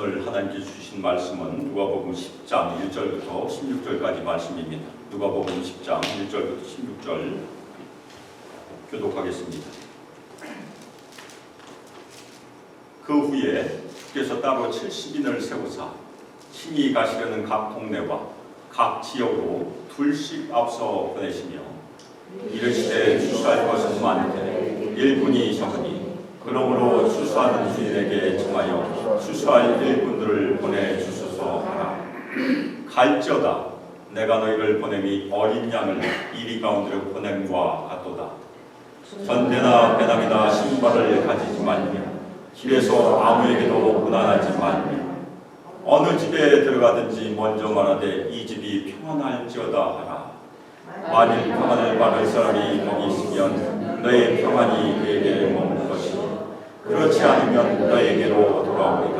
오늘 하나님께 주신 말씀은 누가복음 10장 1절부터 16절까지 말씀입니다. 누가복음 10장 1절부터 16절 교독하겠습니다. 그 후에 주께서 따로 70인을 세우사 친히 가시려는 각 동네와 각 지역으로 둘씩 앞서 보내시며 이르시되 추수할 것은 많되 일꾼이 적으니 그러므로 추수하는 주인에게 청하여 추수할 일꾼들을 보내주소서 하라. 갈지어다 내가 너희를 보냄이 어린 양을 이리 가운데로 보냄과 같도다. 전대나 배낭이나 신발을 가지지 말며 길에서 아무에게도 무난하지 말며 어느 집에 들어가든지 먼저 말하되 이 집이 평안할지어다 하라. 만일 평안을 받을 사람이 거기 있으면 너의 평안이 그에게 머물 것이니 그렇지 않으면 너에게로 돌아오리라.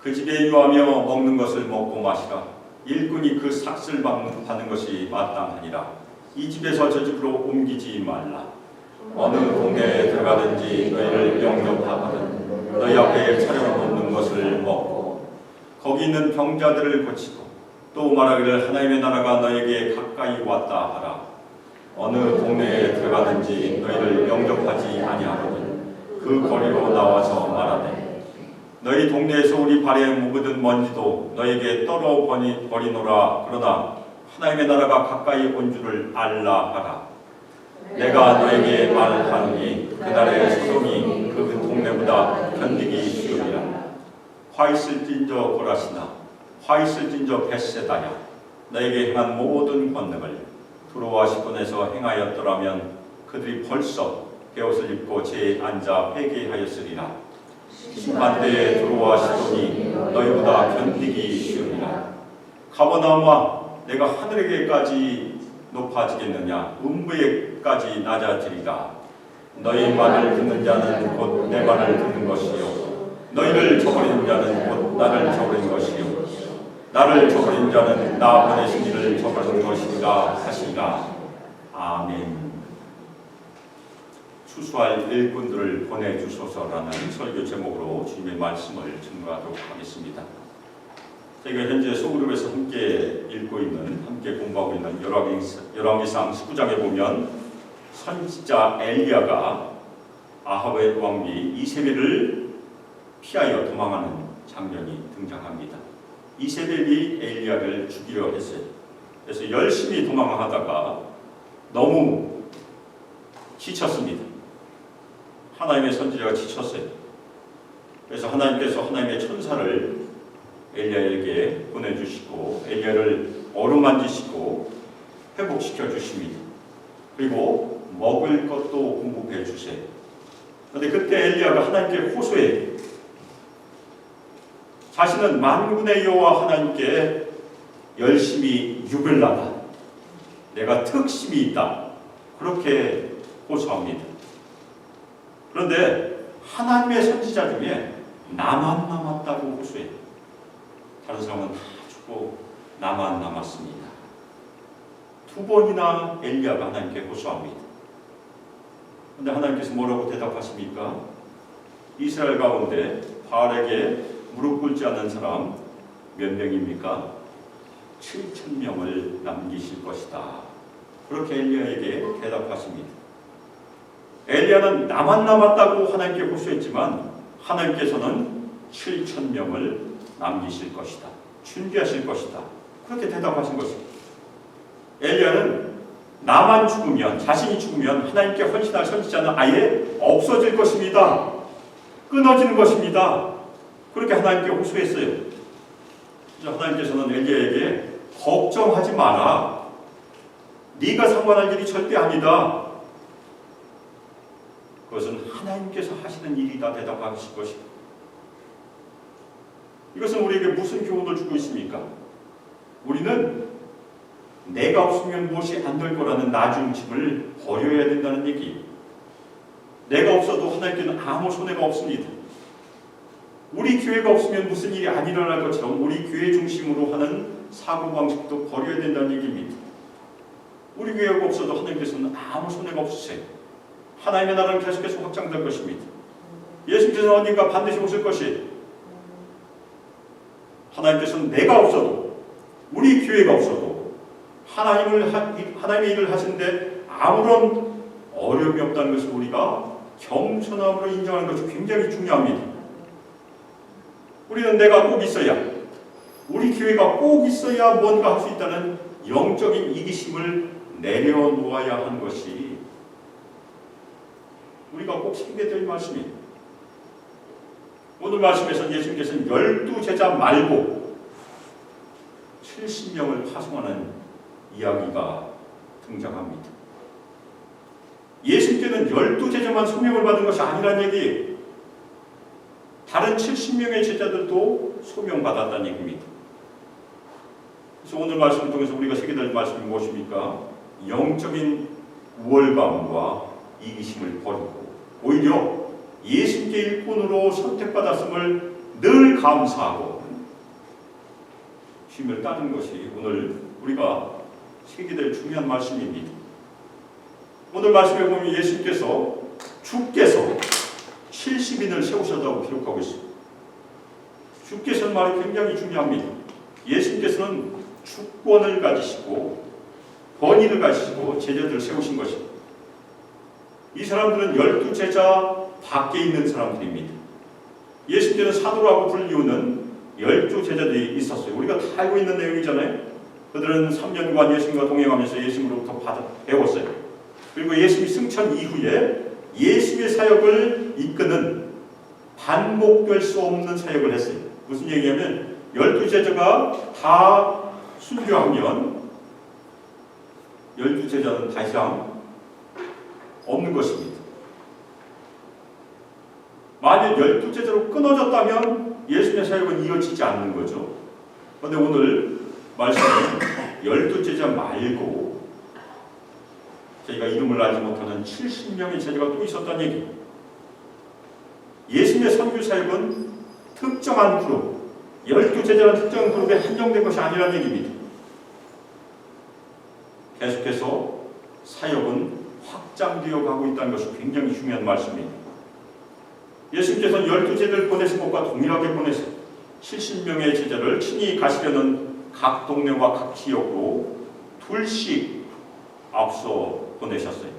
그 집에 유하며 먹는 것을 먹고 마시라. 일꾼이 그 삭슬 받는 것이 마땅하니라. 이 집에서 저 집으로 옮기지 말라. 어느 동네에 들어가든지 너희를 영접하거든 너희 앞에 차려놓는 것을 먹고 거기 있는 병자들을 고치고 또 말하기를 하나님의 나라가 너에게 가까이 왔다 하라. 어느 동네에 들어가든지 너희를 영접하지 아니하거든 그 거리로 나와서 말하되 너희 동네에서 우리 발에 묵은 먼지도 너에게 떨어 버리노라. 그러나 하나님의 나라가 가까이 온 줄을 알라 하라. 내가 너에게 말하노니 그날의 소돔이 그 동네보다 견디기 쉬우리라. 화 있을진저 고라시나 화 있을진저 벳세다야 너에게 행한 모든 권능을 두로와 시돈에서 행하였더라면 그들이 벌써 베옷을 입고 제에 앉아 회개하였으리라. 심판때에 두로와 시돈이 너희보다 견디기 쉬우리라. 가버나움아 내가 하늘에게까지 높아지겠느냐 음부에까지 낮아지리라. 너희 말을 듣는 자는 곧 내 말을 듣는 것이요 너희를 저버리는 자는 곧 나를 저버리는 것이요 나를 저버린 자는 나 보내신 이를 저버리는 것이니라 하시니라. 아멘. 추수할 일꾼들을 보내주소서라는 설교 제목으로 주님의 말씀을 증거하도록 하겠습니다. 저희가 현재 소그룹에서 함께 읽고 있는, 함께 공부하고 있는 열왕기상 19장에 보면 선지자 엘리야가 아합의 왕비 이세벨을 피하여 도망하는 장면이 등장합니다. 이세벨이 엘리야를 죽이려 했어요. 그래서 열심히 도망하다가 너무 지쳤습니다. 하나님의 선지자가 지쳤어요. 그래서 하나님께서 하나님의 천사를 엘리야에게 보내주시고 엘리야를 어루만지시고 회복시켜 주십니다. 그리고 먹을 것도 공급해 주세요. 그런데 그때 엘리야가 하나님께 호소해요. 자신은 만군의 여호와 하나님께 열심히 유별나다. 내가 특심이 있다. 그렇게 호소합니다. 그런데 하나님의 선지자 중에 나만 남았다고 호소해요. 다른 사람은 다 죽고 나만 남았습니다. 두 번이나 엘리야가 하나님께 호소합니다. 그런데 하나님께서 뭐라고 대답하십니까? 이스라엘 가운데 바알에게 무릎 꿇지 않는 사람 몇 명입니까? 7,000명을 남기실 것이다. 그렇게 엘리야에게 대답하십니다. 엘리야는 나만 남았다고 하나님께 호소했지만 하나님께서는 7,000명을 남기실 것이다. 준비하실 것이다. 그렇게 대답하신 것입니다. 엘리야는 나만 죽으면, 자신이 죽으면 하나님께 헌신할 선지자는 아예 없어질 것입니다. 끊어지는 것입니다. 그렇게 하나님께 호소했어요. 그래서 하나님께서는 엘리야에게 걱정하지 마라. 네가 상관할 일이 절대 아니다. 그것은 하나님께서 하시는 일이다 대답하실 것입니다. 이것은 우리에게 무슨 교훈을 주고 있습니까? 우리는 내가 없으면 무엇이 안 될 거라는 나중심을 버려야 된다는 얘기. 내가 없어도 하나님께는 아무 손해가 없습니다. 우리 교회가 없으면 무슨 일이 안 일어날 것처럼 우리 교회 중심으로 하는 사고방식도 버려야 된다는 얘기입니다. 우리 교회가 없어도 하나님께서는 아무 손해가 없으세요. 하나님의 나라는 계속해서 확장될 것입니다. 예수님께서 어딘가 반드시 오실 것이 하나님께서는 내가 없어도, 우리 교회가 없어도 하나님의 일을 하시는데 아무런 어려움이 없다는 것을 우리가 겸손함으로 인정하는 것이 굉장히 중요합니다. 우리는 내가 꼭 있어야, 우리 교회가 꼭 있어야 뭔가 할 수 있다는 영적인 이기심을 내려놓아야 하는 것이 우리가 꼭 생겨야 될 말씀입니다. 오늘 말씀에서 예수님께서는 12제자 말고 70명을 파송하는 이야기가 등장합니다. 예수님께는 12제자만 소명을 받은 것이 아니란 얘기예요. 다른 70명의 제자들도 소명받았다는 얘기입니다. 그래서 오늘 말씀을 통해서 우리가 새겨야 될 말씀이 무엇입니까? 영적인 우월감과 이기심을 버리고 오히려 예수님께 일꾼으로 선택받았음을 늘 감사하고 주님을 따르는 것이 오늘 우리가 새겨야 될 중요한 말씀입니다. 오늘 말씀에 보면 예수님께서 주께서 70인을 세우셨다고 기록하고 있습니다. 주께서는 말이 굉장히 중요합니다. 예수님께서는 주권을 가지시고 권위를 가지시고 제자들을 세우신 것입니다. 이 사람들은 12제자 밖에 있는 사람들입니다. 예수님께는 사도라고 부를 이유는 12제자들이 있었어요. 우리가 다 알고 있는 내용이잖아요. 그들은 3년간 예수님과 동행하면서 예수님으로부터 배웠어요. 그리고 예수님이 승천 이후에 예수의 사역을 이끄는 반복될 수 없는 사역을 했어요. 무슨 얘기냐면 12제자가 다 순교하면 12제자는 더 이상 없는 것입니다. 만약 12제자로 끊어졌다면 예수님의 사역은 이어지지 않는 거죠. 그런데 오늘 말씀은 12제자 말고 저희가 이름을 알지 못하는 70명의 제자가 또 있었다는 얘기. 예수님의 선교 사역은 특정한 그룹, 12제자라는 특정한 그룹에 한정된 것이 아니라는 얘기입니다. 계속해서 사역은 확장되어 가고 있다는 것이 굉장히 중요한 말씀입니다. 예수님께서는 12제자를 보내신 것과 동일하게 보내서 70명의 제자를 친히 가시려는 각 동네와 각 지역으로 둘씩 앞서 보내셨어요.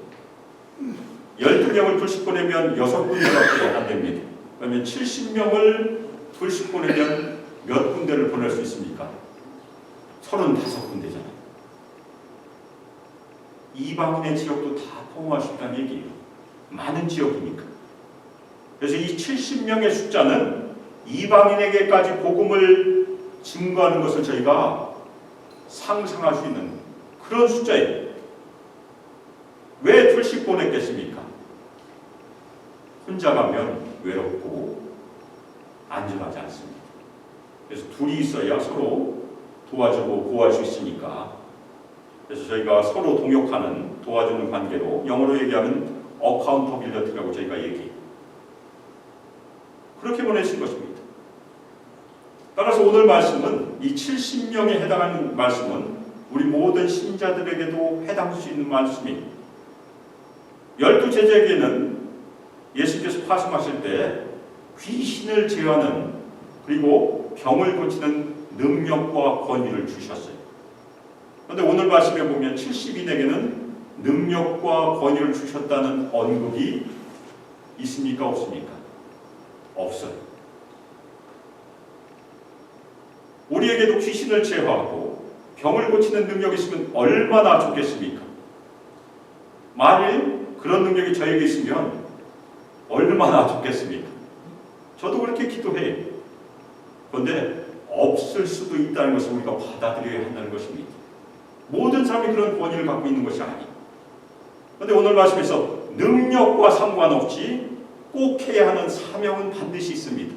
12명을 둘씩 보내면 6군데밖에 안 됩니다. 그러면 70명을 둘씩 보내면 몇 군데를 보낼 수 있습니까? 35군데잖아요. 이방인의 지역도 다 포함할 수 있다는 얘기예요. 많은 지역이니까. 그래서 이 70명의 숫자는 이방인에게까지 복음을 증거하는 것을 저희가 상상할 수 있는 그런 숫자예요. 왜 둘씩 보냈겠습니까? 혼자 가면 외롭고 안전하지 않습니다. 그래서 둘이 있어야 서로 도와주고 보호할 수 있으니까, 그래서 저희가 서로 동역하는 도와주는 관계로 영어로 얘기하면 어카운터빌리티라고 저희가 얘기해요. 그렇게 보내신 것입니다. 따라서 오늘 말씀은 이 70명에 해당하는 말씀은 우리 모든 신자들에게도 해당할 수 있는 말씀입니다. 12제자에게는 예수께서 파송하실 때 귀신을 제어하는 그리고 병을 고치는 능력과 권위를 주셨어요. 그런데 오늘 말씀에 보면 70인에게는 능력과 권위를 주셨다는 언급이 있습니까? 없습니까? 없어요. 우리에게도 귀신을 제어하고 병을 고치는 능력이 있으면 얼마나 좋겠습니까? 만일 그런 능력이 저에게 있으면 얼마나 좋겠습니까? 저도 그렇게 기도해요. 그런데 없을 수도 있다는 것을 우리가 받아들여야 한다는 것입니다. 모든 사람이 그런 권위를 갖고 있는 것이 아니에요. 그런데 오늘 말씀에서 능력과 상관없이 꼭 해야 하는 사명은 반드시 있습니다.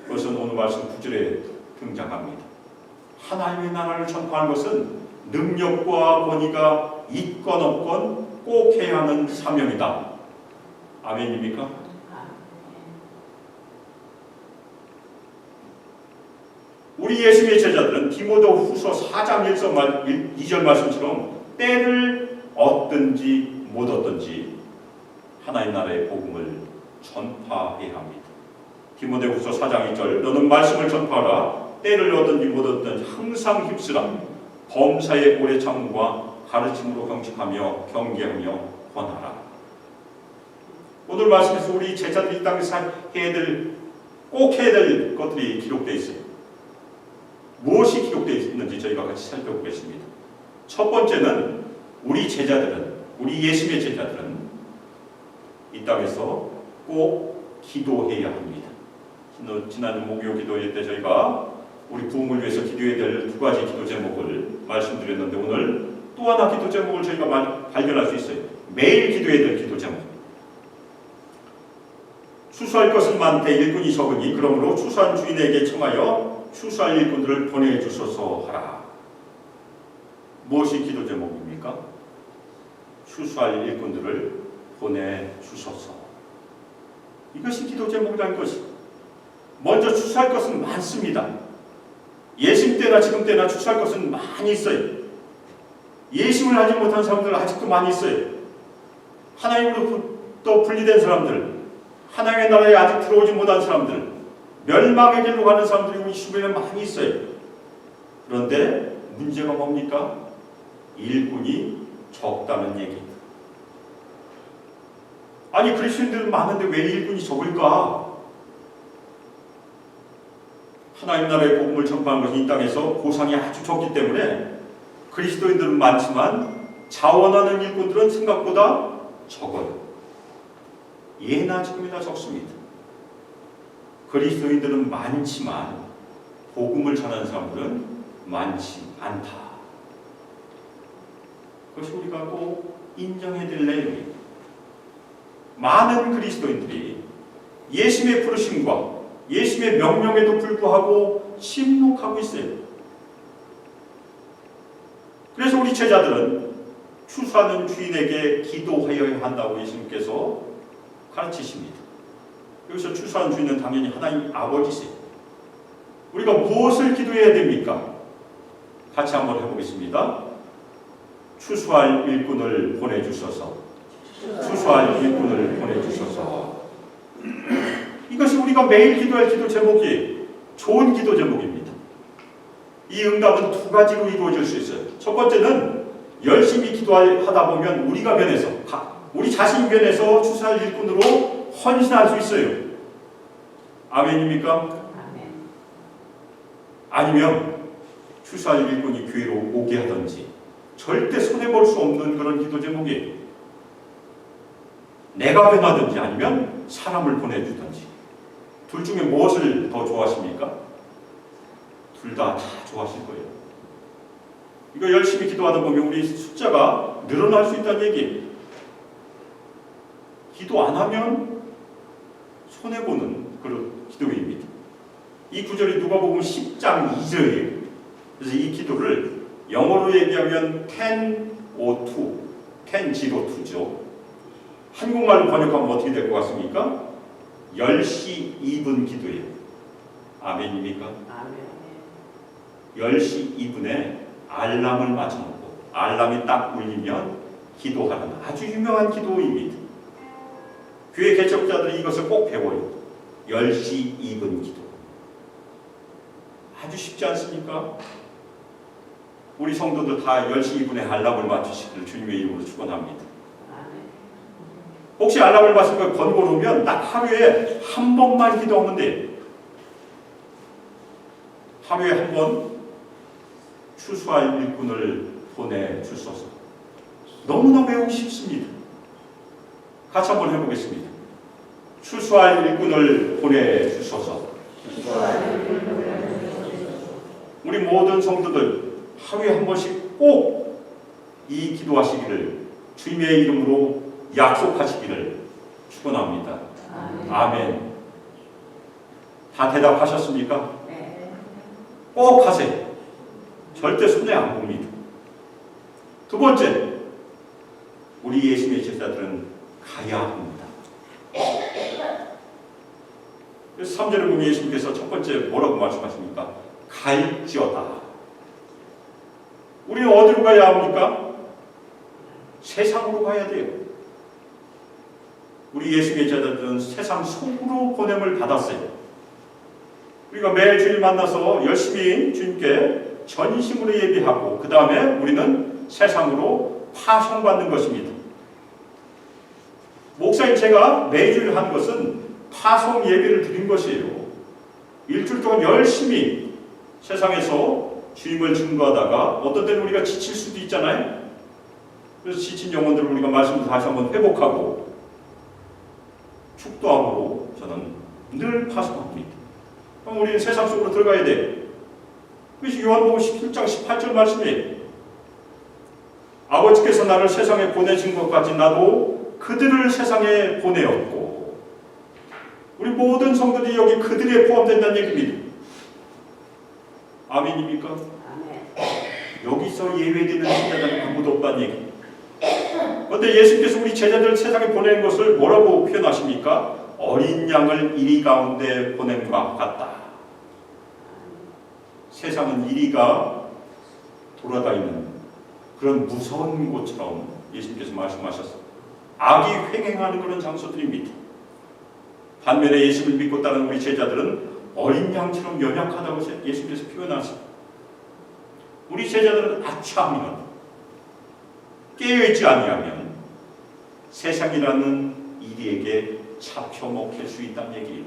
그것은 오늘 말씀 9절에 등장합니다. 하나님의 나라를 전파하는 것은 능력과 권위가 있건 없건 꼭 해야 하는 사명이다. 아멘입니까? 우리 예수님의 제자들은 디모데 후서 4장 2절 말씀처럼 때를 얻든지 못 얻든지 하나님 나라의 복음을 전파해야 합니다. 디모데후서 4장 2절 너는 말씀을 전파하라. 때를 얻든지 못 얻든 항상 힘쓰라. 범사의 오래 참음과 가르침으로 경직하며 경계하며 권하라. 오늘 말씀에서 우리 제자들이 이 땅에서 꼭 해야 될 것들이 기록되어 있어요. 무엇이 기록되어 있는지 저희가 같이 살펴보겠습니다. 첫 번째는 우리 예수의 제자들은 이 땅에서 꼭 기도해야 합니다. 지난 목요 기도회 때 저희가 우리 부흥을 위해서 기도해야 될 두 가지 기도 제목을 말씀드렸는데 오늘 또 하나 기도 제목을 저희가 발견할 수 있어요. 매일 기도해야 될 기도 제목. 추수할 것은 많되 일꾼이 적으니 그러므로 추수한 주인에게 청하여 추수할 일꾼들을 보내주소서 하라. 무엇이 기도 제목입니까? 추수할 일꾼들을 보내주소서. 이것이 기도 제목이라는 것이. 먼저 추수할 것은 많습니다. 예심 때나 지금 때나 추수할 것은 많이 있어요. 예심을 하지 못한 사람들 아직도 많이 있어요. 하나님으로부터 분리된 사람들, 하나님의 나라에 아직 들어오지 못한 사람들, 멸망의 길로 가는 사람들이 우리 주변에 많이 있어요. 그런데 문제가 뭡니까? 일꾼이 적다는 얘기입니다. 아니 그리스도인들은 많은데 왜 일꾼이 적을까? 하나님 나라의 복음을 전파하는 것이 이 땅에서 보상이 아주 적기 때문에 그리스도인들은 많지만 자원하는 일꾼들은 생각보다 적어요. 예나 지금이나 적습니다. 그리스도인들은 많지만 복음을 전하는 사람들은 많지 않다. 그것이 우리가 꼭 인정해야 될 내용입니다. 많은 그리스도인들이 예수님의 부르심과 예수님의 명령에도 불구하고 침묵하고 있어요. 그래서 우리 제자들은 추수하는 주인에게 기도하여야 한다고 예수님께서 가르치십니다. 여기서 추수하는 주인은 당연히 하나님 아버지세요. 우리가 무엇을 기도해야 됩니까? 같이 한번 해보겠습니다. 추수할 일꾼을 보내주소서. 추수할 일꾼을 보내주소서. 이것이 우리가 매일 기도할 기도 제목이 좋은 기도 제목입니다. 이 응답은 두 가지로 이루어질 수 있어요. 첫 번째는 열심히 기도하다 보면 우리가 변해서 우리 자신 변해서 추수할 일꾼으로 헌신할 수 있어요. 아멘입니까? 아멘. 아니면 추수할 일꾼이 교회로 오게 하든지 절대 손해볼 수 없는 그런 기도 제목이에요. 내가 변하든지 아니면 사람을 보내주든지. 둘 중에 무엇을 더 좋아하십니까? 둘 다 좋아하실 거예요. 이거 열심히 기도하다 보면 우리 숫자가 늘어날 수 있다는 얘기예요. 기도 안 하면 손해보는 그런 기도입니다. 이 구절이 누가복음 10장 2절이에요. 그래서 이 기도를 영어로 얘기하면 10:02, 10:02죠. 한국말로 번역하면 어떻게 될 것 같습니까? 10시 2분 기도예요. 아멘입니까? 아멘. 10시 2분에 알람을 맞춰놓고 알람이 딱 울리면 기도하는 아주 유명한 기도입니다. 교회 개척자들이 이것을 꼭 배워요. 10시 2분 기도. 아주 쉽지 않습니까? 우리 성도들 다 10시 2분에 알람을 맞추시기를 주님의 이름으로 축원합니다. 혹시 알람을 맞춘 걸 번거로우면 딱 하루에 한 번만 기도하면 돼요. 하루에 한 번 추수할 일꾼을 보내주소서. 너무나 외우기 쉽습니다. 같이 한번 해보겠습니다. 추수할 일꾼을 보내주소서. 우리 모든 성도들 하루에 한 번씩 꼭 이 기도하시기를 주님의 이름으로 약속하시기를 축원합니다. 아멘. 다 대답하셨습니까? 네. 꼭 하세요. 절대 손해 안 봅니다. 두 번째, 우리 예수님의 제자들은 가야 합니다. 그래서 3절에 보면 예수님께서 첫 번째 뭐라고 말씀하십니까? 갈지어다. 우리는 어디로 가야 합니까? 세상으로 가야 돼요. 우리 예수님의 제자들은 세상 속으로 보냄을 받았어요. 우리가 매일 주일 만나서 열심히 주님께 전심으로 예비하고 그 다음에 우리는 세상으로 파송받는 것입니다. 목사님 제가 매주일 한 것은 파송 예배를 드린 것이에요. 일주일 동안 열심히 세상에서 주임을 증거하다가 어떤 때는 우리가 지칠 수도 있잖아요. 그래서 지친 영혼들을 우리가 말씀을 다시 한번 회복하고 축도함으로 저는 늘 파송합니다. 그럼 우리는 세상 속으로 들어가야 돼. 그것이 요한복음 17장 18절 말씀이에요. 아버지께서 나를 세상에 보내신 것까지 나도 그들을 세상에 보내었고, 우리 모든 성도들이 여기 그들에 포함된다는 얘기입니다. 아멘입니까? 아멘. 여기서 예외되는 제자들은 아무도 없다는 얘기. 그런데 예수께서 우리 제자들을 세상에 보내는 것을 뭐라고 표현하십니까? 어린 양을 이리 가운데 보낸 것 같다. 세상은 이리가 돌아다니는 그런 무서운 곳처럼 예수님께서 말씀하셨습니다. 악이 횡행하는 그런 장소들입니다. 반면에 예수를 믿고 따르는 우리 제자들은 어린 양처럼 연약하다고 예수님께서 표현하십니다. 우리 제자들은 아차하면, 깨어있지 아니하면 세상이라는 이리에게 잡혀 먹힐 수 있다는 얘기예요.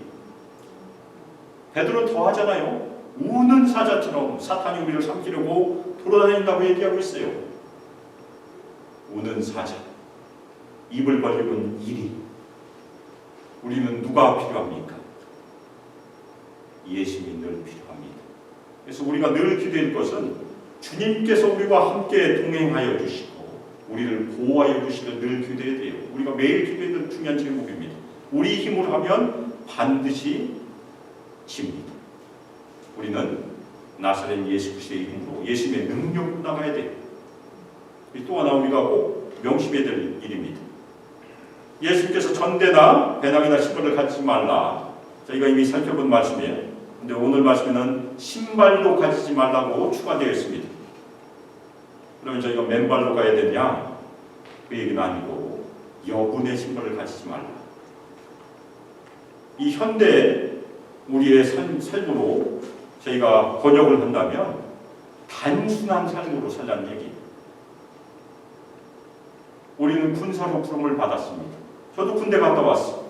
베드로는 더 하잖아요. 우는 사자처럼 사탄이 우리를 삼키려고 돌아다닌다고 얘기하고 있어요. 우는 사자, 입을 벌리는 이리. 우리는 누가 필요합니까? 예수님이 늘 필요합니다. 그래서 우리가 늘 기도할 것은 주님께서 우리와 함께 동행하여 주시고 우리를 보호하여 주시길 늘 기도해야 돼요. 우리가 매일 기도해야 될 중요한 제목입니다. 우리 힘으로 하면 반드시 집니다. 우리는 나사렛 예수 그리스도의 힘으로 예수님의 능력으로 나가야 돼요. 또 하나 우리가 꼭 명심해야 될 일입니다. 예수님께서 전대나 배낭이나 신발을 가지지 말라. 저희가 이미 살펴본 말씀이에요. 근데 오늘 말씀에는 신발도 가지지 말라고 추가되어 있습니다. 그러면 저희가 맨발로 가야 되냐? 그 얘기는 아니고 여분의 신발을 가지지 말라. 이 현대 우리의 삶으로 저희가 번역을 한다면 단순한 삶으로 살라는 얘기예요. 우리는 군사로 부름을 받았습니다. 저도 군대 갔다 왔어요.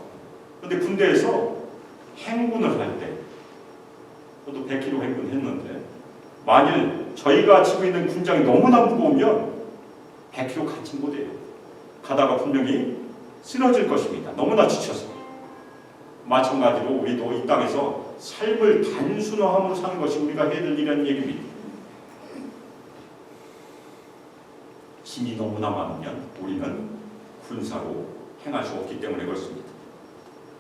그런데 군대에서 행군을 할 때, 저도 100km 행군했는데 만일 저희가 지고 있는 군장이 너무나 무거우면 100km 같이 못해요. 가다가 분명히 쓰러질 것입니다. 너무나 지쳐서. 마찬가지로 우리도 이 땅에서 삶을 단순화함으로 사는 것이 우리가 해야 될 일이라는 얘기입니다. 짐이 너무나 많으면 우리는 군사로 행할 수 없기 때문에 그렇습니다.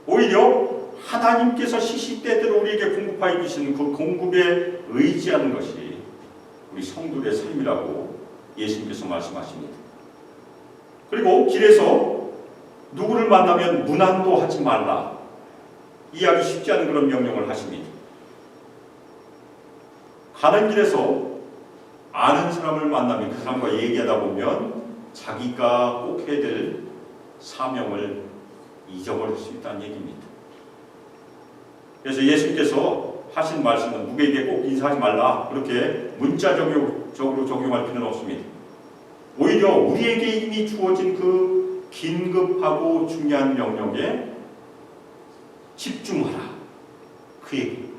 오히려 하나님께서 시시때때로 우리에게 공급하여 주시는 그 공급에 의지하는 것이 우리 성도의 삶이라고 예수님께서 말씀하십니다. 그리고 길에서 누구를 만나면 무난도 하지 말라. 이해하기 쉽지 않은 그런 명령을 하십니다. 가는 길에서 아는 사람을 만나면 그 사람과 얘기하다 보면 자기가 꼭 해야 될 사명을 잊어버릴 수 있다는 얘기입니다. 그래서 예수님께서 하신 말씀은 누구에게 꼭 인사하지 말라 그렇게 문자적으로 적용할 필요는 없습니다. 오히려 우리에게 이미 주어진 그 긴급하고 중요한 명령에 집중하라. 그 얘기.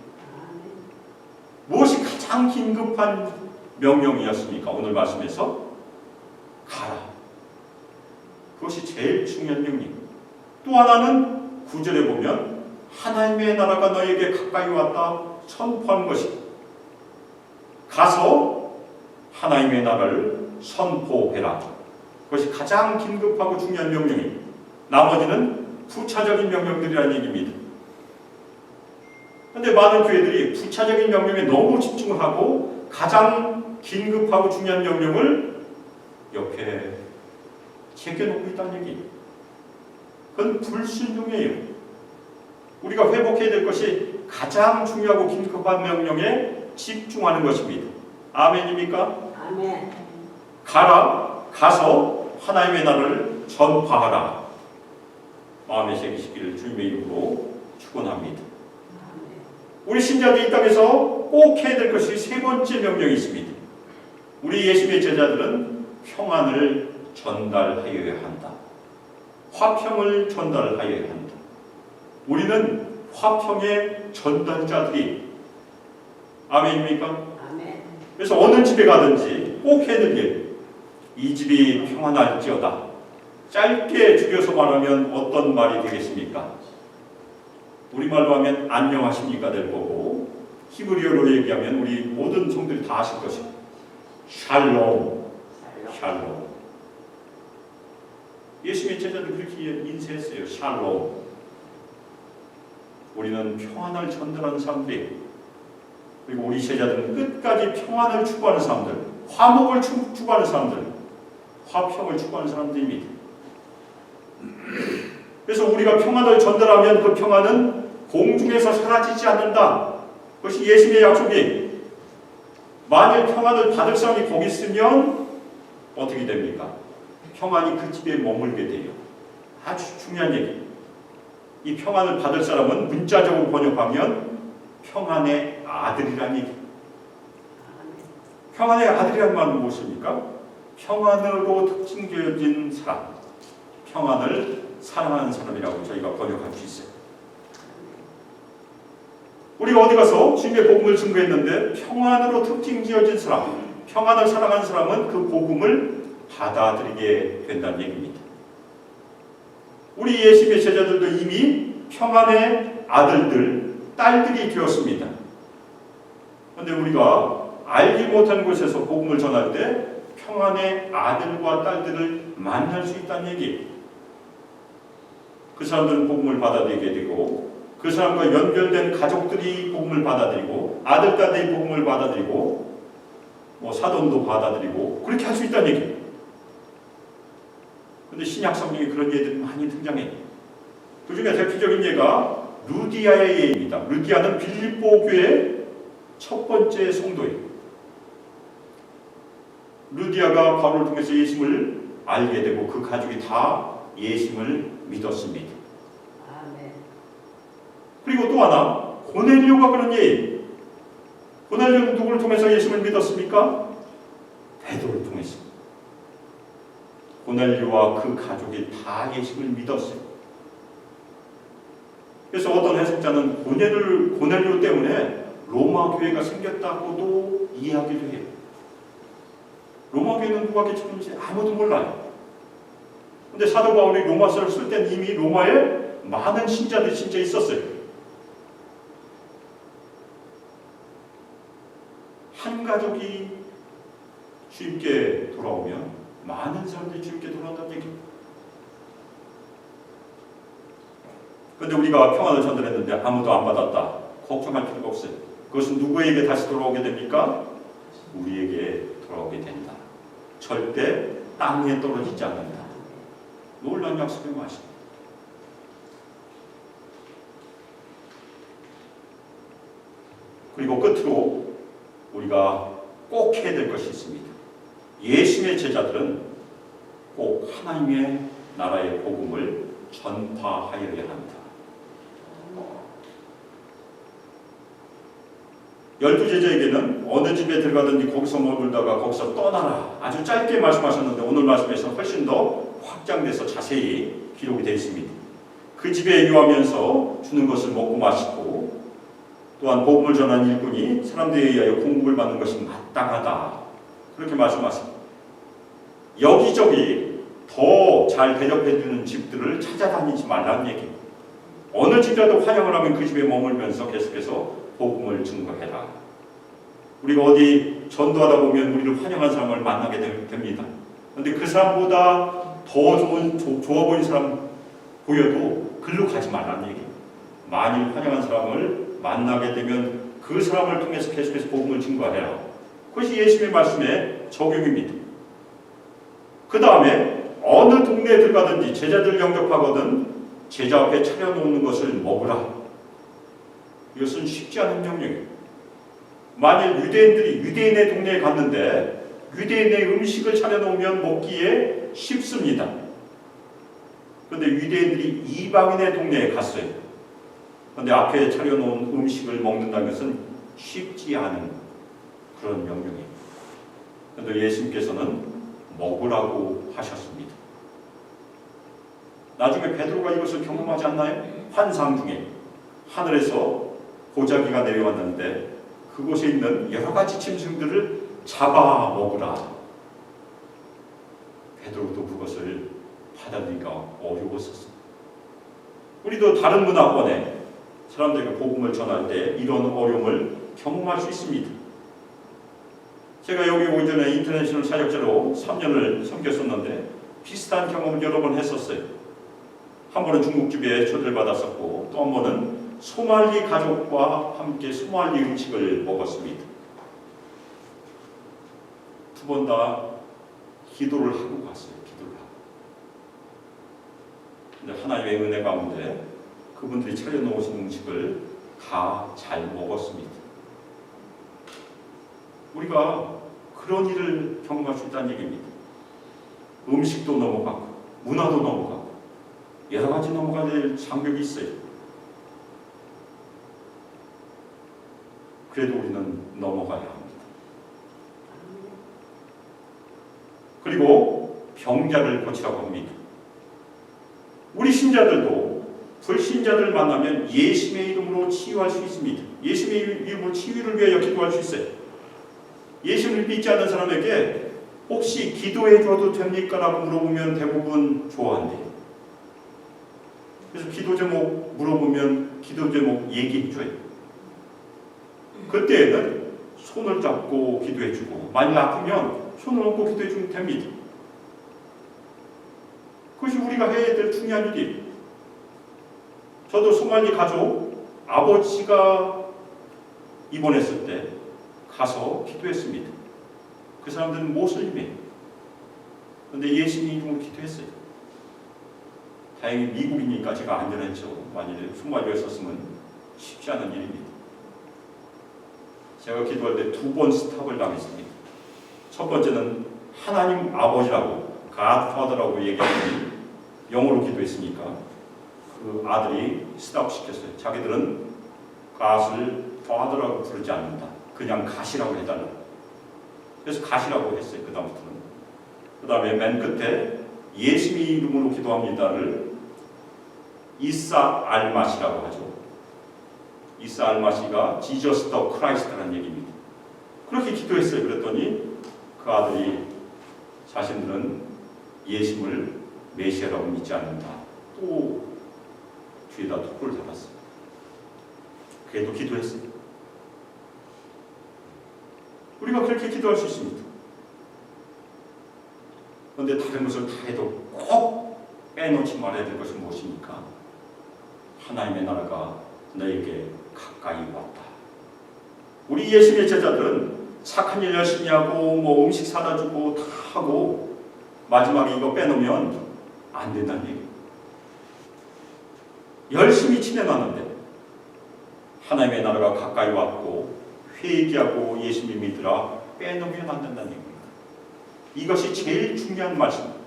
무엇이 가장 긴급한 명령이었습니까? 오늘 말씀에서 가라. 그것이 제일 중요한 명령. 또 하나는 9절에 보면 하나님의 나라가 너에게 가까이 왔다 선포한 것이다. 가서 하나님의 나라를 선포해라. 그것이 가장 긴급하고 중요한 명령입니다. 나머지는 부차적인 명령들이라는 얘기입니다. 그런데 많은 교회들이 부차적인 명령에 너무 집중을 하고 가장 긴급하고 중요한 명령을 옆에 제껴놓고 있다는 얘기예요. 그건 불순종이에요. 우리가 회복해야 될 것이 가장 중요하고 긴급한 명령에 집중하는 것입니다. 아멘입니까? 아멘. 가서 하나님의 나라를 전파하라. 마음에 새기시기를 주님의 이름으로 축원합니다. 우리 신자들이 이 땅에서 꼭 해야 될 것이 세 번째 명령이 있습니다. 우리 예수님의 제자들은 평안을 전달하여야 한다. 화평을 전달하여야 한다. 우리는 화평의 전달자들이 아멘입니까? 아멘. 그래서 어느 집에 가든지 꼭 해야 될 일, 이 집이 평안할지어다. 짧게 줄여서 말하면 어떤 말이 되겠습니까? 우리말로 하면 안녕하십니까 될 거고, 히브리어로 얘기하면 우리 모든 성들이 다 아실 것입니다. 샬롬, 샬롬. 예수님의 제자들 그렇게 인쇄했어요. 샬롬. 우리는 평안을 전달하는 사람들이, 그리고 우리 제자들은 끝까지 평안을 추구하는 사람들, 화목을 추구하는 사람들, 화평을 추구하는 사람들입니다. 그래서 우리가 평안을 전달하면 그 평안은 공중에서 사라지지 않는다. 그것이 예수님의 약속이. 만일 평안을 받을 사람이 거기 있으면 어떻게 됩니까? 평안이 그 집에 머물게 돼요. 아주 중요한 얘기. 이 평안을 받을 사람은 문자적으로 번역하면 평안의 아들이라는 얘기. 평안의 아들이라는 말은 무엇입니까? 평안으로 특징되어진 사람, 평안을 사랑하는 사람이라고 저희가 번역할 수 있어요. 우리가 어디 가서 주님의 복음을 증거했는데 평안으로 특징지어진 사람, 평안을 사랑하는 사람은 그 복음을 받아들이게 된다는 얘기입니다. 우리 예수님의 제자들도 이미 평안의 아들들, 딸들이 되었습니다. 그런데 우리가 알지 못하는 곳에서 복음을 전할 때 평안의 아들과 딸들을 만날 수 있다는 얘기. 그 사람들은 복음을 받아들이게 되고, 그 사람과 연결된 가족들이 복음을 받아들이고, 아들, 딸들이 복음을 받아들이고, 사돈도 받아들이고, 그렇게 할 수 있다는 얘기. 그런데 신약 성경에 그런 예들이 많이 등장해요. 그 중에 대표적인 예가 루디아의 예입니다. 루디아는 빌립보 교회의 첫 번째 성도예요. 루디아가 바울을 통해서 예수님을 알게 되고 그 가족이 다 예수님을 믿었습니다. 아멘. 그리고 또 하나, 고넬료가 그런 예예요. 고넬료는 누구를 통해서 예수님을 믿었습니까? 베드로를 통해서. 고넬료와 그 가족이 다 예수님을 믿었어요. 그래서 어떤 해석자는 고넬료 때문에 로마 교회가 생겼다고도 이해하기도 해요. 로마 교회는 누가 개척했는지 아무도 몰라요. 근데 사도 바울이 로마서를 쓸 때는 이미 로마에 많은 신자들이 진짜 있었어요. 한 가족이 주님께 돌아오면 많은 사람들이 주님께 돌아온다는 얘기입니다. 그런데 우리가 평안을 전달했는데 아무도 안 받았다. 걱정할 필요가 없어요. 그것은 누구에게 다시 돌아오게 됩니까? 우리에게 돌아오게 된다. 절대 땅에 떨어지지 않는다. 놀라운 약속의 말씀입니다. 그리고 끝으로 우리가 꼭 해야 될 것이 있습니다. 예수님의 제자들은 꼭 하나님의 나라의 복음을 전파하여야 한다. 12제자에게는 어느 집에 들어가든지 거기서 머물다가 거기서 떠나라. 아주 짧게 말씀하셨는데 오늘 말씀에서 훨씬 더 확장돼서 자세히 기록이 되어 있습니다. 그 집에 유하면서 주는 것을 먹고 마시고, 또한 복음을 전한 일꾼이 사람들에 의하여 공급을 받는 것이 마땅하다. 그렇게 말씀하십니다. 여기저기 더 잘 대접해주는 집들을 찾아다니지 말라는 얘기입니다. 어느 집이라도 환영을 하면 그 집에 머물면서 계속해서 복음을 증거해라. 우리가 어디 전도하다 보면 우리를 환영한 사람을 만나게 됩니다. 그런데 그 사람보다 더 좋아 보이는 사람 보여도 글로 가지 말라는 얘기입니다. 만일 환영한 사람을 만나게 되면 그 사람을 통해서 계속해서 복음을 증거해라. 그것이 예수님의 말씀의 적용입니다. 그 다음에 어느 동네에 들어가든지 제자들 영접하거든 제자 앞에 차려놓는 것을 먹으라. 이것은 쉽지 않은 명령이에요. 만일 유대인들이 유대인의 동네에 갔는데 유대인의 음식을 차려놓으면 먹기에 쉽습니다. 그런데 유대인들이 이방인의 동네에 갔어요. 그런데 앞에 차려놓은 음식을 먹는다는 것은 쉽지 않은 그런 명령이에요. 그런데 예수님께서는 먹으라고 하셨습니다. 나중에 베드로가 이것을 경험하지 않나요? 환상 중에 하늘에서 보자기가 내려왔는데 그곳에 있는 여러 가지 짐승들을 잡아 먹으라. 베드로도 그것을 받아들이기가 어려웠었습니다. 우리도 다른 문화권에 사람들에게 복음을 전할 때 이런 어려움을 경험할 수 있습니다. 제가 여기 오기 전에 인터내셔널 사역자로 3년을 섬겼었는데 비슷한 경험을 여러 번 했었어요. 한 번은 중국집에 초대를 받았었고 또 한 번은 소말리 가족과 함께 소말리 음식을 먹었습니다. 두 번 다 기도를 하고 갔어요. 기도를 하고. 근데 하나님의 은혜 가운데 그분들이 차려놓으신 음식을 다 잘 먹었습니다. 우리가 그런 일을 경험할 수 있다는 얘기입니다. 음식도 넘어가고 문화도 넘어가고 여러 가지 넘어가야 될 장벽이 있어요. 그래도 우리는 넘어가야 합니다. 그리고 병자를 고치라고 합니다. 우리 신자들도 불신자들 만나면 예수님의 이름으로 치유할 수 있습니다. 예수님의 이름으로 치유를 위하여 기도할 수 있어요. 예수님을 믿지 않는 사람에게 혹시 기도해 줘도 됩니까? 라고 물어보면 대부분 좋아한대요. 그래서 기도 제목 물어보면 기도 제목 얘기해 줘요. 그때에는 손을 잡고 기도해 주고 만일 아프면 손을 얹고 기도해 주면 됩니다. 그것이 우리가 해야 될 중요한 일이에요. 저도 소말리 가족 아버지가 입원했을 때 가서 기도했습니다. 그 사람들은 모슬림이에요. 그런데 예수님 이름으로 기도했어요. 다행히 미국이니까 제가 안전했죠. 만일에 소말리였었으면 쉽지 않은 일입니다. 제가 기도할 때 2번 스탑을 당했습니다. 첫 번째는 하나님 아버지라고 Godfather라고 얘기하더니 영어로 기도했으니까 그 아들이 스탑 시켰어요. 자기들은 God을 Father라고 부르지 않는다. 그냥 가시라고 해달라. 그래서 가시라고 했어요. 그 다음부터는. 그 다음에 맨 끝에 예수님 이름으로 기도합니다를 이사 알마시라고 하죠. 이사 알마시가 Jesus the Christ라는 얘기입니다. 그렇게 기도했어요. 그랬더니 그 아들이 자신들은 예수님을 메시아라고 믿지 않는다. 또 뒤에다 토크를 잡았어요. 그래도 기도했어요. 우리가 그렇게 기도할 수 있습니다. 그런데 다른 것을 다 해도 꼭 빼놓지 말아야 될 것은 무엇입니까? 하나님의 나라가 너에게 가까이 왔다. 우리 예수님의 제자들은 착한 일 열심히 하고 뭐 음식 사다 주고 다 하고 마지막에 이거 빼놓으면 안 된다는 얘기예요. 열심히 지내놨는데 하나님의 나라가 가까이 왔고 회개하고 예수님 믿으라 빼놓으면 안 된다는 얘기입니다. 이것이 제일 중요한 말씀입니다.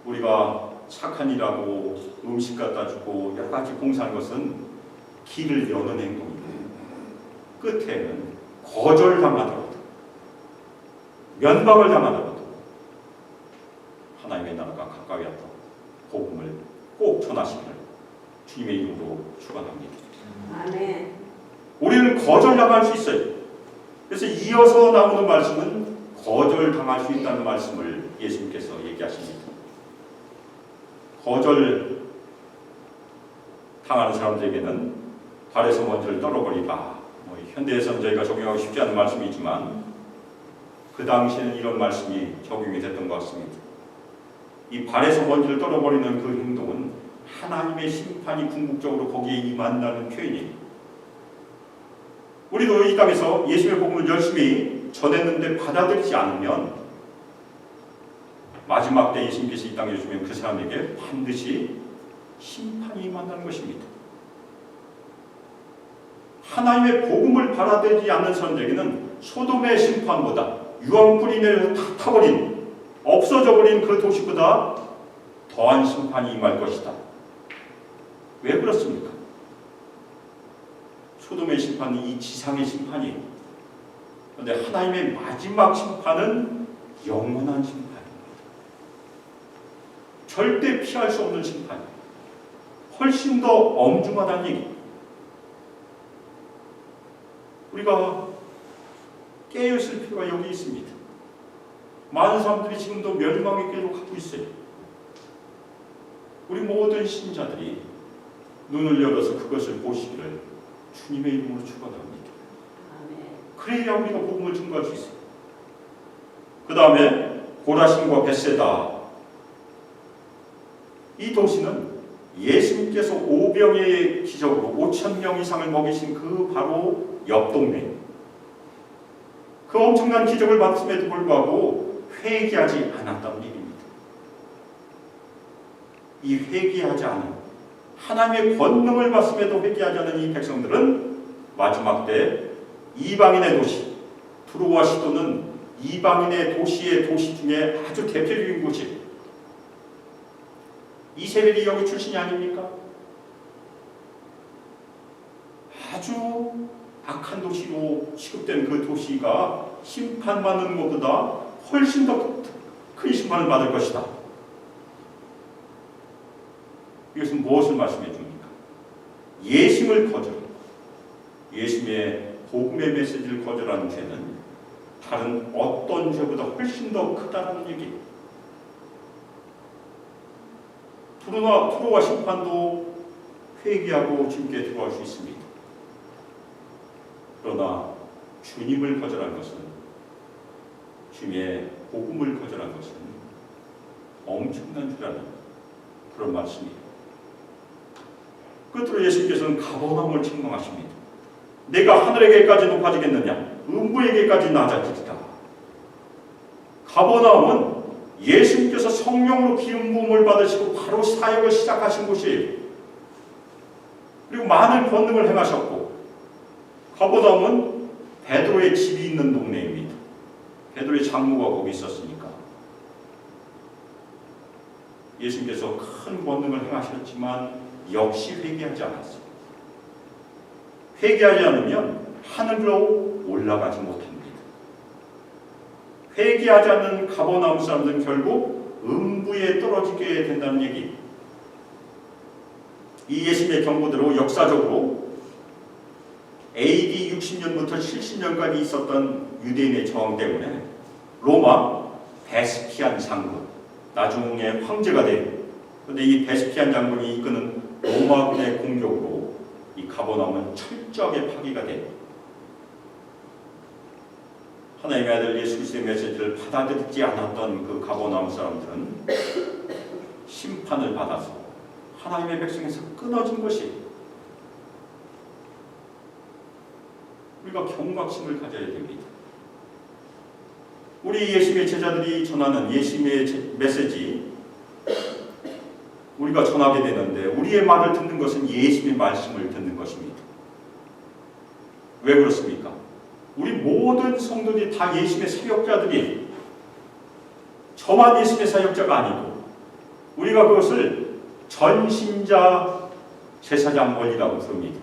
우리가 착한 일하고 음식 갖다 주고 여러 가지 봉사하는 것은 길을 여는 행동입니다. 끝에는 거절당하더라도 면박을 당하더라도 하나님의 나라가 가까이 왔다. 복음을 꼭 전하시기를 주님의 이름으로 축원합니다. 아멘. 우리는 거절당할 수 있어요. 그래서 이어서 나오는 말씀은 거절당할 수 있다는 말씀을 예수님께서 얘기하십니다. 거절 당하는 사람들에게는 발에서 먼지를 떨어버리라. 현대에서는 저희가 적용하기 쉽지 않은 말씀이지만 그 당시에는 이런 말씀이 적용이 됐던 것 같습니다. 이 발에서 먼지를 떨어버리는 그 행동은 하나님의 심판이 궁극적으로 거기에 임한다는 표현이에요. 우리도 이 땅에서 예수님의 복음을 열심히 전했는데 받아들이지 않으면 마지막 때 예수님께서 이 땅에 오시면 그 사람에게 반드시 심판이 임한다는 것입니다. 하나님의 복음을 받아들이지 않는 사람들에게는 소돔의 심판보다 유황불이 내려서 다 타버린 없어져 버린 그 도시보다 더한 심판이 임할 것이다. 왜 그렇습니까? 소돔의 심판은 이 지상의 심판이에요. 그런데 하나님의 마지막 심판은 영원한 심판입니다. 절대 피할 수 없는 심판이에요. 훨씬 더 엄중하다는 얘기. 우리가 깨어있을 필요가 여기 있습니다. 많은 사람들이 지금도 멸망의 길로 가고 있어요. 우리 모든 신자들이 눈을 열어서 그것을 보시기를 주님의 이름으로 축원합니다. 그래야 우리가 복음을 증거할 수 있어요. 그 다음에 고라신과 벳세다. 이 도시는 예수님께서 오병의 기적으로 5,000명 이상을 먹이신 그 바로 옆 동네. 그 엄청난 기적을 받았음에도 불구하고 회개하지 않았다는 얘기입니다. 이 회개하지 않은, 하나님의 권능을 받음에도 회개하지 않은 이 백성들은 마지막 때 이방인의 도시, 두로와 시도는 이방인의 도시 중에 아주 대표적인 곳이에요. 이세벨이 여기 출신이 아닙니까? 아주 악한 도시로 취급된 그 도시가 심판받는 것보다 훨씬 더 큰 심판을 받을 것이다. 이것은 무엇을 말씀해 줍니까? 예수님을 거절, 예수님의 복음의 메시지를 거절하는 죄는 다른 어떤 죄보다 훨씬 더 크다는 얘기예요. 투로와 심판도 회개하고 주님께 들어갈 수 있습니다. 그러나 주님을 거절한 것은, 주님의 복음을 거절한 것은 엄청난 죄라는 그런 말씀이에요. 끝으로 예수님께서는 가버나움을 책망하십니다. 내가 하늘에게까지 높아지겠느냐? 음부에게까지 낮아지리라. 가버나움은 예수님께서 성령으로 기름 부음을 받으시고 바로 사역을 시작하신 곳이에요. 그리고 많은 권능을 행하셨고, 가버나움은 베드로의 집이 있는 동네입니다. 베드로의 장모가 거기 있었으니까. 예수님께서 큰 권능을 행하셨지만 역시 회개하지 않았어요. 회개하지 않으면 하늘로 올라가지 못합니다. 회개하지 않는 가버나움 사람들은 결국 음부에 떨어지게 된다는 얘기. 이 예수님의 경고대로 역사적으로 AD 60년부터 70년까지 있었던 유대인의 저항 때문에 로마 베스피안 장군, 나중에 황제가 돼요. 그런데 이 베스피안 장군이 이끄는 로마군의 공격으로 이 가버나움은 철저하게 파괴가 돼요. 하나님의 아들 예수 그리스도의 메시지를 받아들이지 않았던 그 가버나움 사람들은 심판을 받아서 하나님의 백성에서 끊어진 것이, 우리가 경각심을 가져야 됩니다. 우리 예수님의 제자들이 전하는 예수님의 메시지, 우리가 전하게 되는데 우리의 말을 듣는 것은 예수님의 말씀을 듣는 것입니다. 왜 그렇습니까? 우리 모든 성도들이 다 예수님의 사역자들이, 저만 예수님의 사역자가 아니고 우리가 그것을 전신자 제사장 원리라고 부릅니다.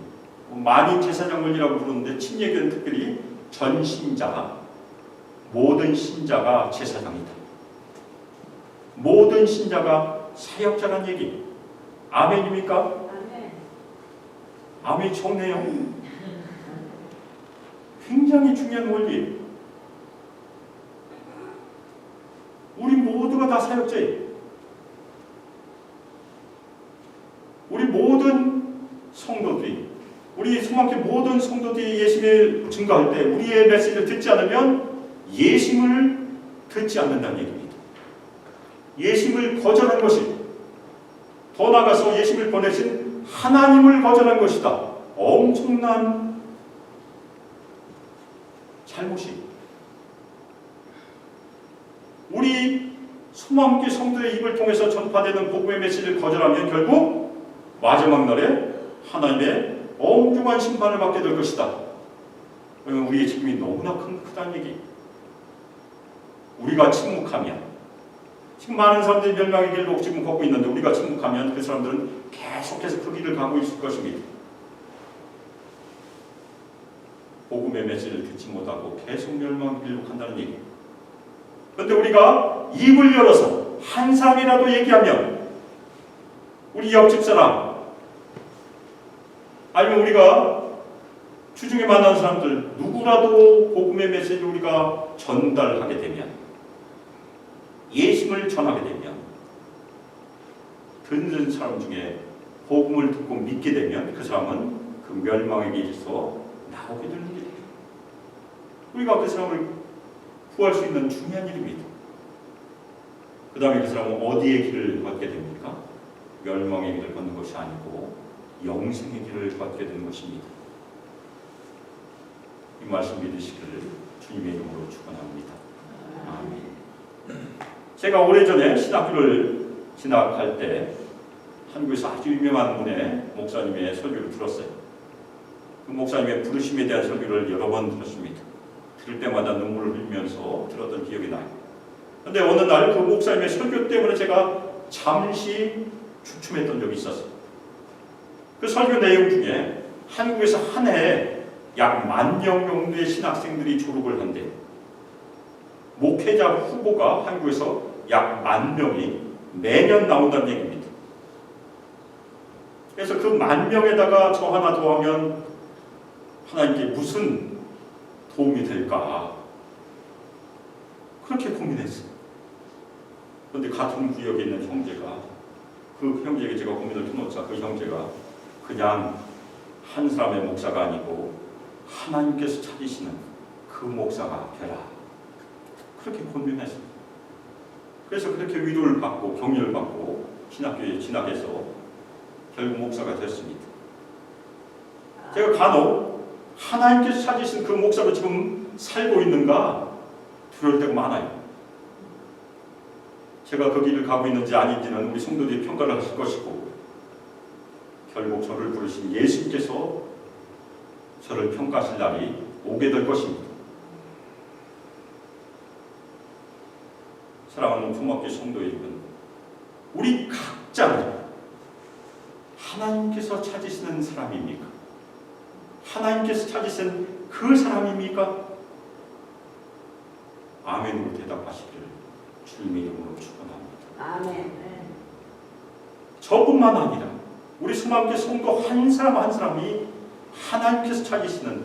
많이 제사장 원리라고 부르는데 침례교는 특별히 전신자, 모든 신자가 제사장이다. 모든 신자가 사역자란 얘기. 아멘입니까? 아멘. 아멘이 좋네요. 굉장히 중요한 원리예요. 우리 모두가 다 사역자예요. 우리 모든 성도들이, 우리 소망교 모든 성도들이 예수님을 증거할 때 우리의 메시지를 듣지 않으면 예수님을 듣지 않는다는 얘기입니다. 예수님을 거절한 것이, 더 나아가서 예수님을 보내신 하나님을 거절한 것이다. 엄청난 잘못이. 우리 소망교 성도의 입을 통해서 전파되는 복음의 메시지를 거절하면 결국 마지막 날에 하나님의 엄중한 심판을 받게 될 것이다. 우리의 책임이 너무나 크다는 얘기. 우리가 침묵하면, 지금 많은 사람들이 멸망의 길로 지금 걷고 있는데 우리가 침묵하면 그 사람들은 계속해서 그 길을 가고 있을 것입니다. 복음의 메시지를 듣지 못하고 계속 멸망의 길로 간다는 얘기. 그런데 우리가 입을 열어서 한 사람이라도 얘기하면 우리 옆집 사람 아니면 우리가 주중에 만난 사람들 누구라도 복음의 메시지를 우리가 전달하게 되면 예심을 전하게 되면 듣는 사람 중에 복음을 듣고 믿게 되면 그 사람은 그 멸망의 길에서 나오게 되는 길이에요. 우리가 그 사람을 구할 수 있는 중요한 일입니다. 그 다음에 그 사람은 어디의 길을 걷게 됩니까? 멸망의 길을 걷는 것이 아니고 영생의 길을 걷게 되는 것입니다. 이 말씀 믿으시기를 주님의 이름으로 축원합니다. 아멘. 제가 오래전에 신학교를 진학할 때 한국에서 아주 유명한 분의 목사님의 설교를 들었어요. 그 목사님의 부르심에 대한 설교를 여러 번 들었습니다. 들을 때마다 눈물을 흘리면서 들었던 기억이 나요. 그런데 어느 날 그 목사님의 설교 때문에 제가 잠시 주춤했던 적이 있었어요. 그 설교 내용 중에 한국에서 한 해에 약 10,000명 정도의 신학생들이 졸업을 한대. 목회자 후보가 한국에서 약 10,000명이 매년 나온다는 얘기입니다. 그래서 그 10,000명에다가 저 하나 더하면 하나님께 무슨 도움이 될까? 그렇게 고민했어요. 그런데 같은 구역에 있는 형제가 그 형제에게 제가 고민을 터놓자 그 형제가 그냥 한 사람의 목사가 아니고 하나님께서 찾으시는 그 목사가 되라. 그렇게 권면했습니다. 그래서 그렇게 위로를 받고 격려를 받고 신학교에 진학해서 결국 목사가 됐습니다. 제가 간혹 하나님께서 찾으신 그 목사로 지금 살고 있는가 두려울 때가 많아요. 제가 그 길을 가고 있는지 아닌지는 우리 성도들이 평가를 하실 것이고 결국 저를 부르신 예수님께서 저를 평가하실 날이 오게 될 것입니다. 사랑하는 품학교 성도 여러분, 우리 각자는 하나님께서 찾으시는 사람입니까? 하나님께서 찾으신 그 사람입니까? 아멘으로 대답하시기를 주님의 이름으로 축원합니다. 아멘. 저뿐만 아니라 우리 수많은 성도 한 사람 한 사람이 하나님께서 찾으시는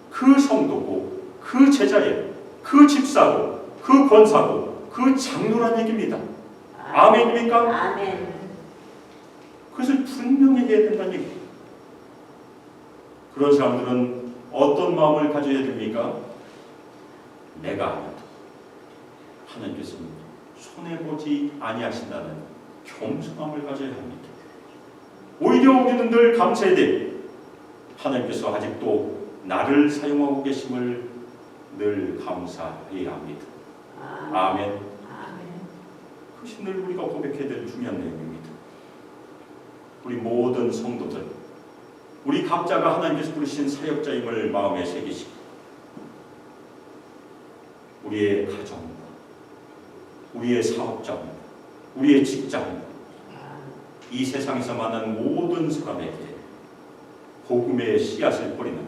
그 성도고 그 제자예요. 그 집사고 그 권사고 그 장로란 얘기입니다. 아멘입니까? 아멘. 그것을 분명히 해야 된다는 얘기입니다. 그런 사람들은 어떤 마음을 가져야 됩니까? 내가 아니다. 하나님께서는 손해보지 아니하신다는 겸손함을 가져야 합니다. 오히려 우리는 늘 감사해야 돼요. 하나님께서 아직도 나를 사용하고 계심을 늘 감사해야 합니다. 아멘. 그것이 늘 우리가 고백해야 될 중요한 내용입니다. 우리 모든 성도들, 우리 각자가 하나님께서 부르신 사역자임을 마음에 새기시고 우리의 가정, 우리의 사업장, 우리의 직장, 이 세상에서 만난 모든 사람에게 복음의 씨앗을 뿌리는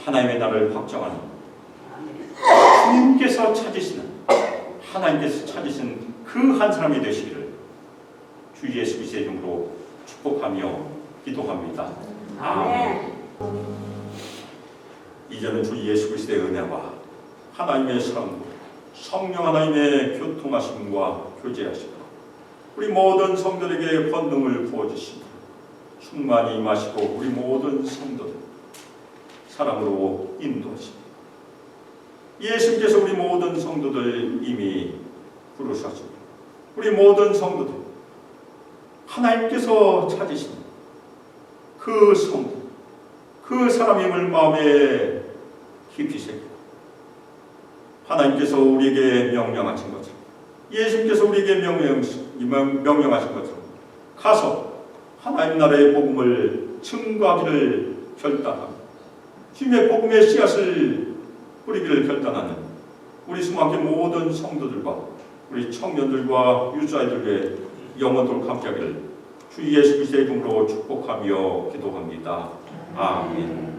하나님의 나라를 확정하는 주님께서 찾으시는 하나님께서 찾으신 그 한 사람이 되시기를 주 예수 그리스도의 이름으로 축복하며 기도합니다. 아멘. 이제는 주 예수 그리스도의 은혜와 하나님의 사랑, 성령 하나님의 교통하심과 교제하심과 우리 모든 성도들에게 권능을 부어주시고 충만히 임하시고 우리 모든 성도들 사랑으로 인도하시고 예수님께서 우리 모든 성도들 이미 부르셨습니다. 우리 모든 성도들 하나님께서 찾으신 그 성도 그 사람임을 마음에 깊이 새기고 하나님께서 우리에게 명령하신 것처럼 예수님께서 우리에게 명령하신 것처럼 가서 하나님 나라의 복음을 증거하기를 결단하고 주님의 복음의 씨앗을 뿌리기를 결단하는 우리 수많은 모든 성도들과 우리 청년들과 유자들의 영원토록 함께하기를 주 예수 그리스도의 이름으로 축복하며 기도합니다. 아멘.